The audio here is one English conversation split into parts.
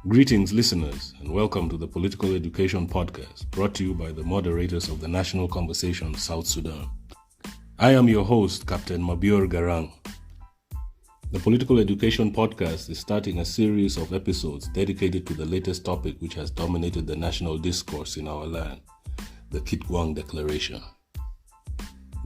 Greetings, listeners, and welcome to the Political Education Podcast, brought to you by the Moderators of the National Conversation South Sudan. I am your host, Captain Mabior Garang. The Political Education Podcast is starting a series of episodes dedicated to the latest topic which has dominated the national discourse in our land, the Gwang Declaration.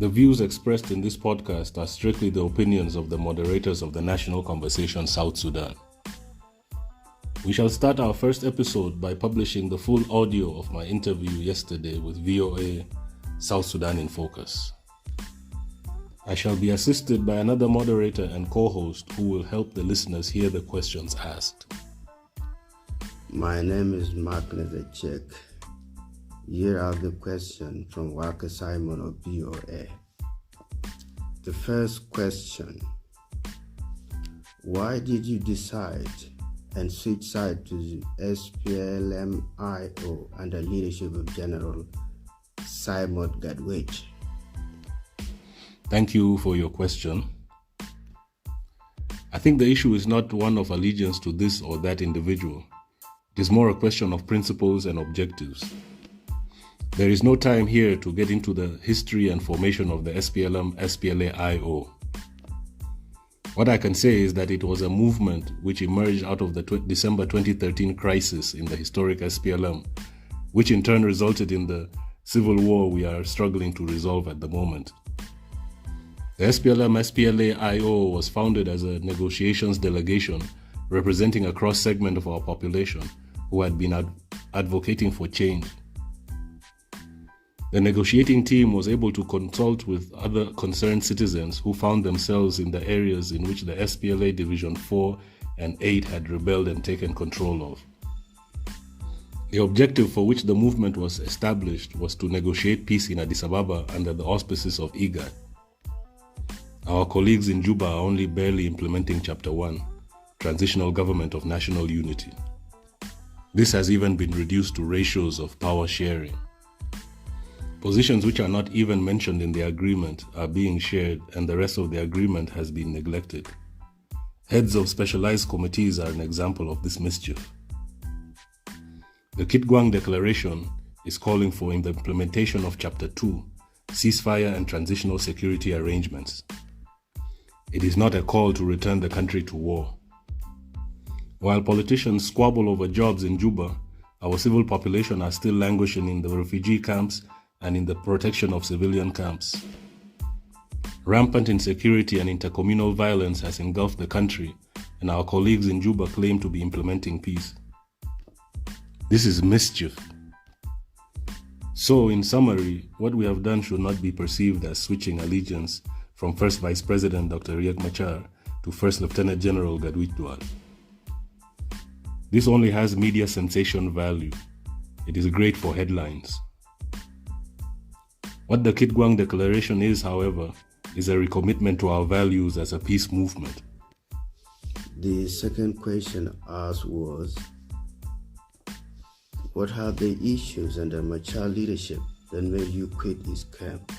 The views expressed in this podcast are strictly the opinions of the Moderators of the National Conversation South Sudan. We shall start our first episode by publishing the full audio of my interview yesterday with VOA South Sudan in Focus. I shall be assisted by another moderator and co-host who will help the listeners hear the questions asked. My name is Magnus Echek. Here are the questions from Walker Simon of VOA. The first question: why did you decide and switch side to the SPLM-IO under leadership of General Simon Gadwich? Thank you for your question. I think the issue is not one of allegiance to this or that individual. It is more a question of principles and objectives. There is no time here to get into the history and formation of the SPLM-SPLA-IO. What I can say is that it was a movement which emerged out of the December 2013 crisis in the historic SPLM, which in turn resulted in the civil war we are struggling to resolve at the moment. The SPLM-SPLA-IO was founded as a negotiations delegation representing a cross-segment of our population who had been advocating for change. The negotiating team was able to consult with other concerned citizens who found themselves in the areas in which the SPLA Division 4 and 8 had rebelled and taken control of. The objective for which the movement was established was to negotiate peace in Addis Ababa under the auspices of IGAD. Our colleagues in Juba are only barely implementing Chapter 1, Transitional Government of National Unity. This has even been reduced to ratios of power sharing. Positions which are not even mentioned in the agreement are being shared, and the rest of the agreement has been neglected. Heads of specialized committees are an example of this mischief. The Gwang Declaration is calling for the implementation of Chapter 2, ceasefire and transitional security arrangements. It is not a call to return the country to war. While politicians squabble over jobs in Juba, our civil population are still languishing in the refugee camps and in the protection of civilian camps. Rampant insecurity and intercommunal violence has engulfed the country, and our colleagues in Juba claim to be implementing peace. This is mischief. So, in summary, what we have done should not be perceived as switching allegiance from First Vice President Dr. Riek Machar to First Lieutenant General Gadwich Dual. This only has media sensation value. It is great for headlines. What the Gwang Declaration is, however, is a recommitment to our values as a peace movement. The second question asked was, what are the issues under Machar leadership that made you quit his camp?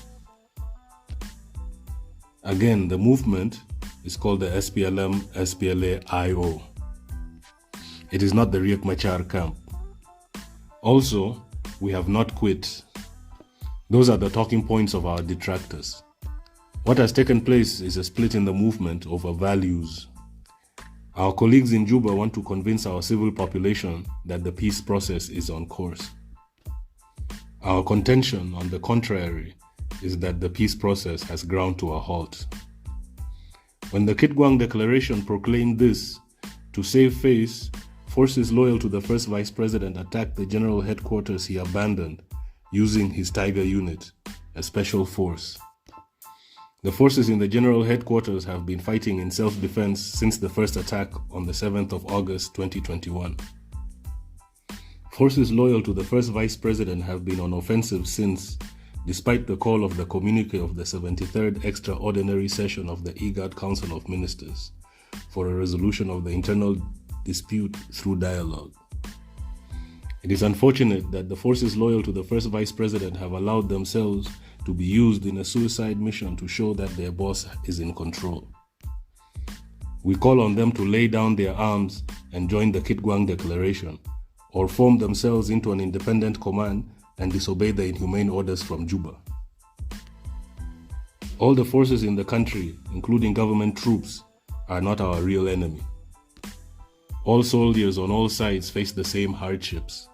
Again, the movement is called the SPLM-SPLA-IO. It is not the Riek Machar camp. Also, we have not quit. Those are the talking points of our detractors. What has taken place is a split in the movement over values. Our colleagues in Juba want to convince our civil population that the peace process is on course. Our contention, on the contrary, is that the peace process has ground to a halt. When the Gwang Declaration proclaimed this, to save face, forces loyal to the first vice president attacked the general headquarters he abandoned, using his Tiger unit, a special force. The forces in the general headquarters have been fighting in self-defense since the first attack on the 7th of August 2021. Forces loyal to the first vice president have been on offensive since, despite the call of the communique of the 73rd Extraordinary Session of the IGAD Council of Ministers for a resolution of the internal dispute through dialogue. It is unfortunate that the forces loyal to the first vice president have allowed themselves to be used in a suicide mission to show that their boss is in control. We call on them to lay down their arms and join the Gwang Declaration, or form themselves into an independent command and disobey the inhumane orders from Juba. All the forces in the country, including government troops, are not our real enemy. All soldiers on all sides face the same hardships.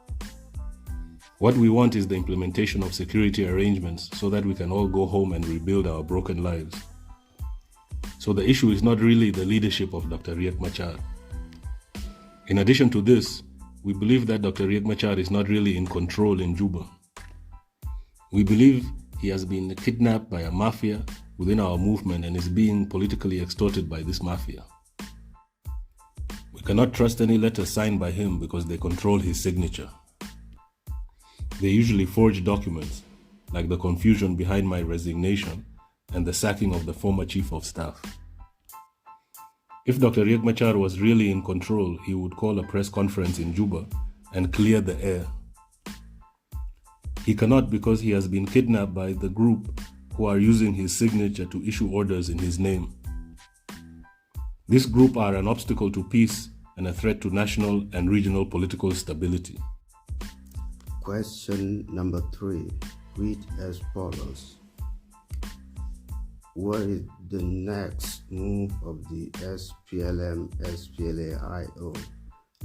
What we want is the implementation of security arrangements so that we can all go home and rebuild our broken lives. So the issue is not really the leadership of Dr. Riek Machar. In addition to this, we believe that Dr. Riek Machar is not really in control in Juba. We believe he has been kidnapped by a mafia within our movement and is being politically extorted by this mafia. We cannot trust any letter signed by him because they control his signature. They usually forge documents, like the confusion behind my resignation and the sacking of the former chief of staff. If Dr. Riek Machar was really in control, he would call a press conference in Juba and clear the air. He cannot because he has been kidnapped by the group who are using his signature to issue orders in his name. This group are an obstacle to peace and a threat to national and regional political stability. Question number 3 read as follows. What is the next move of the SPLM-SPLA-IO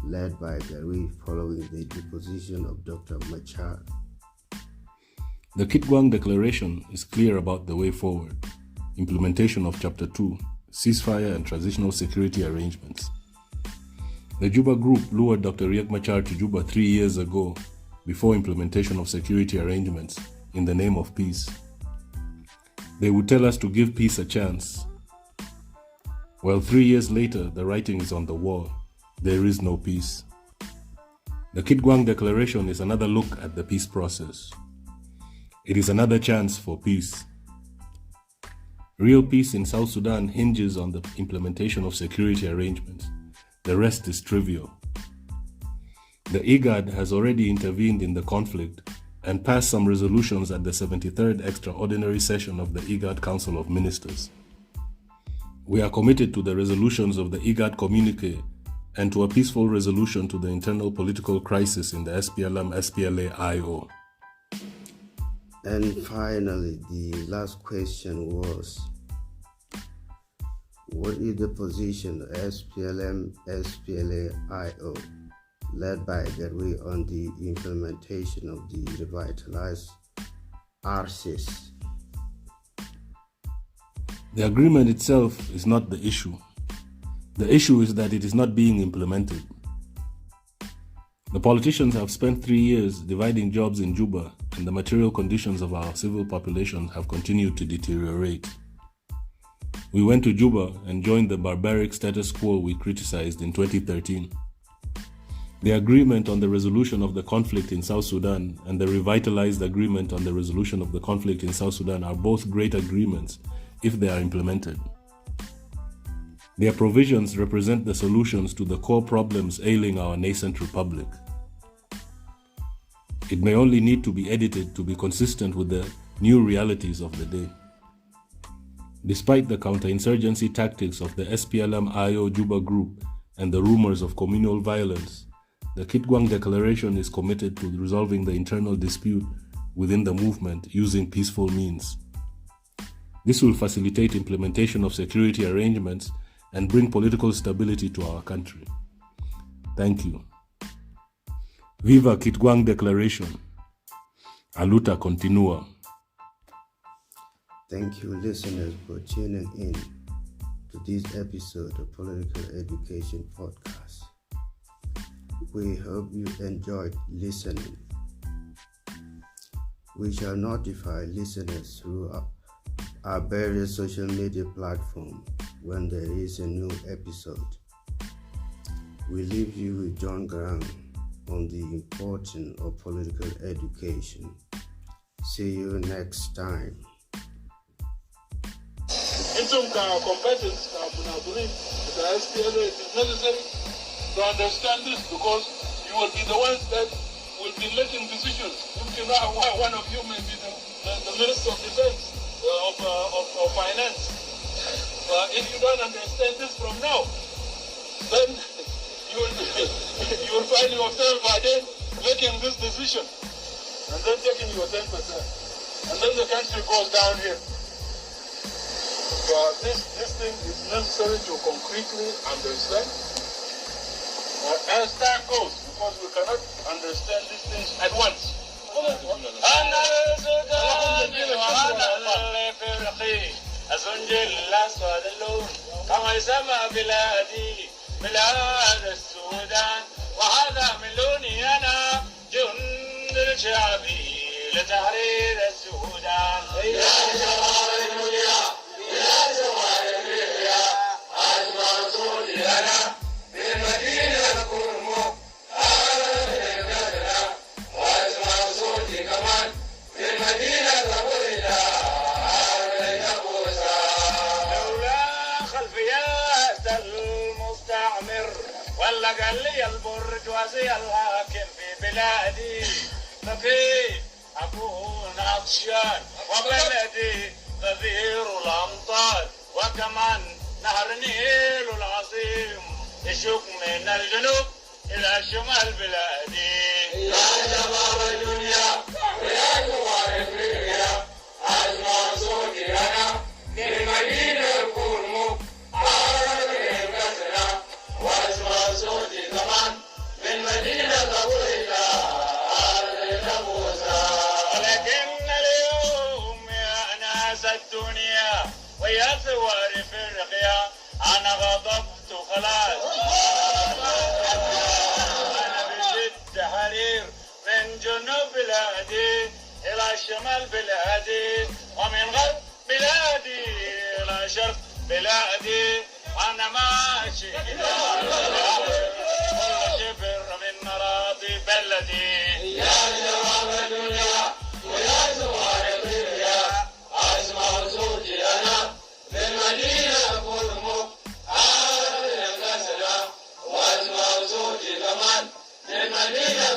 led by Gary following the deposition of Dr. Machar? The Gwang Declaration is clear about the way forward. Implementation of Chapter 2, ceasefire and transitional security arrangements. The Juba group lured Dr. Riek Machar to Juba 3 years ago before implementation of security arrangements in the name of peace. They would tell us to give peace a chance. Well, 3 years later, the writing is on the wall. There is no peace. The Gwang Declaration is another look at the peace process. It is another chance for peace. Real peace in South Sudan hinges on the implementation of security arrangements. The rest is trivial. The IGAD has already intervened in the conflict and passed some resolutions at the 73rd Extraordinary Session of the IGAD Council of Ministers. We are committed to the resolutions of the IGAD communique and to a peaceful resolution to the internal political crisis in the SPLM-SPLA-IO. And finally, the last question was, what is the position of SPLM-SPLA-IO led by Garwe on the implementation of the revitalized R-ARCSS? The agreement itself is not the issue. The issue is that it is not being implemented. The politicians have spent 3 years dividing jobs in Juba, and the material conditions of our civil population have continued to deteriorate. We went to Juba and joined the barbaric status quo we criticized in 2013. The agreement on the resolution of the conflict in South Sudan and the revitalized agreement on the resolution of the conflict in South Sudan are both great agreements if they are implemented. Their provisions represent the solutions to the core problems ailing our nascent republic. It may only need to be edited to be consistent with the new realities of the day. Despite the counterinsurgency tactics of the SPLM-IO Juba group and the rumors of communal violence, the Gwang Declaration is committed to resolving the internal dispute within the movement using peaceful means. This will facilitate implementation of security arrangements and bring political stability to our country. Thank you. Viva Gwang Declaration. Aluta continua. Thank you, listeners, for tuning in to this episode of Political Education Podcast. We hope you enjoyed listening. We shall notify listeners through our various social media platforms when there is a new episode. We leave you with John Gwang on the importance of political education. See you next time. In some competence, it is necessary to understand this because you will be the ones that will be making decisions. You know, one of you may be the Minister of Defense, of Finance. If you don't understand this from now, then you will find yourself by then making this decision and then taking your 10%. And then the country goes downhill. So this thing is necessary to concretely understand as time goes, because we cannot understand these things at once. كما يسمى بلادي بلاد السودان، وهذا من لوني أنا جند الشعبي لتحرير السودان. يا جمال الدنيا يا جمال الدنيا أجمل صوتي أنا بالمدينة كرمو أنا وأجمل صوتي كمان بالمدينة كبويدا. ولا قال لي البرجوازي الحاكم في بلادي فكيف أكون عطشان وبلدي غزير الأمطار وكمان نهر النيل العظيم يشق من الجنوب إلى شمال بلادي. يا جمال الدنيا ويا جمال الدنيا أجمل صوتي أنا في المدينة الكرمو واسمع صوتي كمان من مدينة طويلة أرض موسى. ولكن اليوم يا ناس الدنيا ويا ثواري في الرقية أنا غضبت خلاص. أنا بشد حرير من جنوب بلادي إلى شمال بلادي ومن غرب بلادي إلى شرق بلادي. أنا ماشي كل شبر من أراضي بلدي. يا جواب الدنيا ويا زوار الدنيا أسمع صوتي أنا من مدينة كرمو أرض الكسرة وأسمع صوتي كمان من مدينة